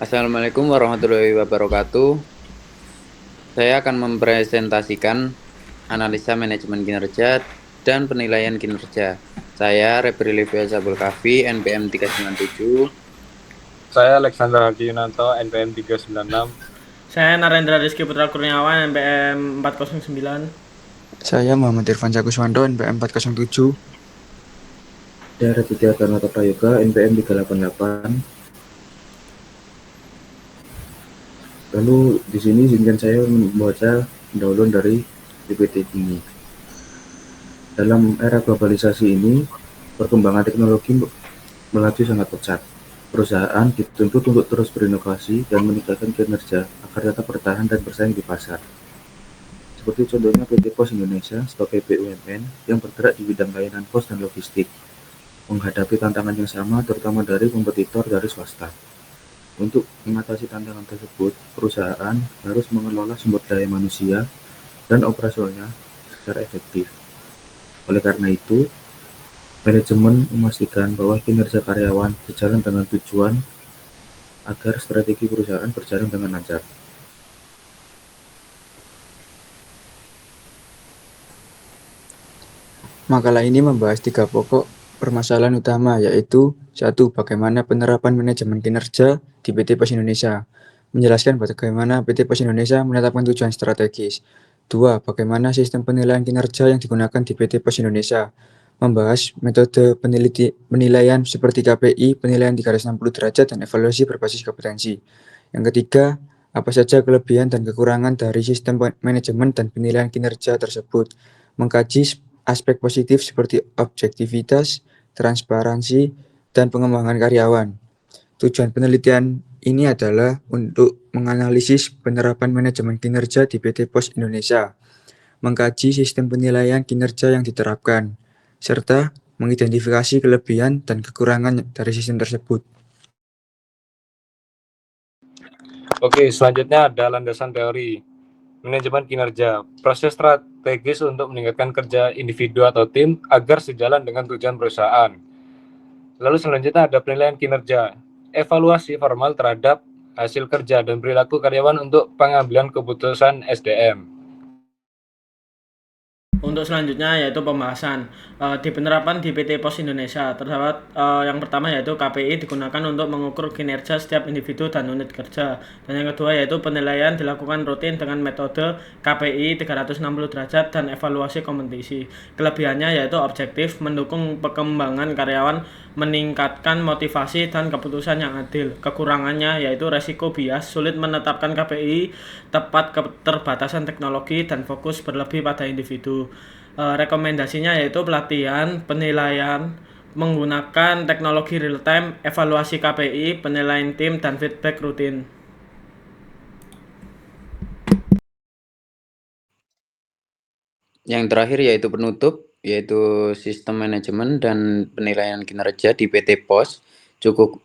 Assalamualaikum warahmatullahi wabarakatuh. Saya akan mempresentasikan analisa manajemen kinerja dan penilaian kinerja. Saya Rebri Livia Zabul Kafi, NPM 397. Saya Alexander Hardi Yunanto, NPM 396. Saya Narendra Rizky Putra Kurniawan, NPM 409. Saya Muhammad Irfan Jakuswanto, NPM 407. Saya Raditya Karnata Prayoga, NPM 388. Lalu di sini izinkan saya membaca pendahuluan dari PPT ini. Dalam era globalisasi ini, perkembangan teknologi melaju sangat pesat. Perusahaan dituntut untuk terus berinovasi dan meningkatkan kinerja agar tetap bertahan dan bersaing di pasar. Seperti contohnya PT Pos Indonesia sebagai BUMN yang bergerak di bidang layanan pos dan logistik, menghadapi tantangan yang sama terutama dari kompetitor dari swasta. Untuk mengatasi tantangan tersebut, perusahaan harus mengelola sumber daya manusia dan operasionalnya secara efektif. Oleh karena itu, manajemen memastikan bahwa kinerja karyawan sejalan dengan tujuan agar strategi perusahaan berjalan dengan lancar. Makalah ini membahas 3 pokok permasalahan utama, yaitu 1. Bagaimana penerapan manajemen kinerja di PT Pos Indonesia. Menjelaskan bagaimana PT Pos Indonesia menetapkan tujuan strategis. 2. Bagaimana sistem penilaian kinerja yang digunakan di PT Pos Indonesia. Membahas metode penilaian seperti KPI, penilaian 360 derajat, dan evaluasi berbasis kompetensi. Yang ketiga, apa saja kelebihan dan kekurangan dari sistem manajemen dan penilaian kinerja tersebut. Mengkaji aspek positif seperti objektivitas, transparansi, dan pengembangan karyawan. Tujuan penelitian ini adalah untuk menganalisis penerapan manajemen kinerja di PT Pos Indonesia, mengkaji sistem penilaian kinerja yang diterapkan, serta mengidentifikasi kelebihan dan kekurangan dari sistem tersebut. Oke, selanjutnya ada landasan teori. Manajemen kinerja, proses strategis untuk meningkatkan kerja individu atau tim agar sejalan dengan tujuan perusahaan. Lalu selanjutnya ada penilaian kinerja, evaluasi formal terhadap hasil kerja dan perilaku karyawan untuk pengambilan keputusan SDM. Untuk selanjutnya yaitu pembahasan di penerapan di PT Pos Indonesia. Terdapat yang pertama yaitu KPI digunakan untuk mengukur kinerja setiap individu dan unit kerja. Dan yang kedua yaitu penilaian dilakukan rutin dengan metode KPI 360 derajat dan evaluasi kompetisi. Kelebihannya yaitu objektif, mendukung perkembangan karyawan, meningkatkan motivasi dan keputusan yang adil. Kekurangannya yaitu resiko bias, sulit menetapkan KPI, tepat keterbatasan teknologi, dan fokus berlebih pada individu. Rekomendasinya yaitu pelatihan, penilaian menggunakan teknologi real time, evaluasi KPI, penilaian tim, dan feedback rutin. Yang terakhir yaitu penutup, yaitu sistem manajemen dan penilaian kinerja di PT Pos cukup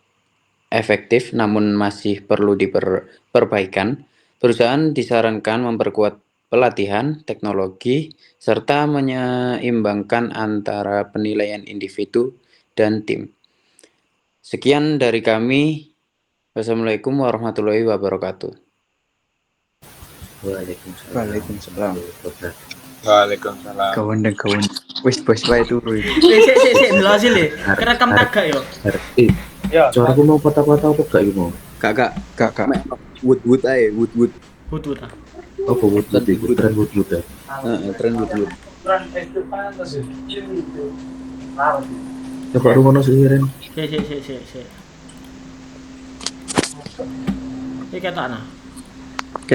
efektif namun masih perlu diperbaikan. Perusahaan disarankan memperkuat pelatihan, teknologi, serta menyeimbangkan antara penilaian individu dan tim. Sekian dari kami. Wassalamualaikum warahmatullahi wabarakatuh. Waalaikumsalam. Waalaikumsalam. Kawan dan kawan. Wis wae turu. Sik, lho asli. Kerekam tagak yo. Ya, Cara aku mau patah-patah apa gak mau? Kakak, Kak. wood ae, wood. Butuh. Oh, wood itu tren wood ya. Tren wood. Coba rumono sih Ren. Sik. Iki ketok ana.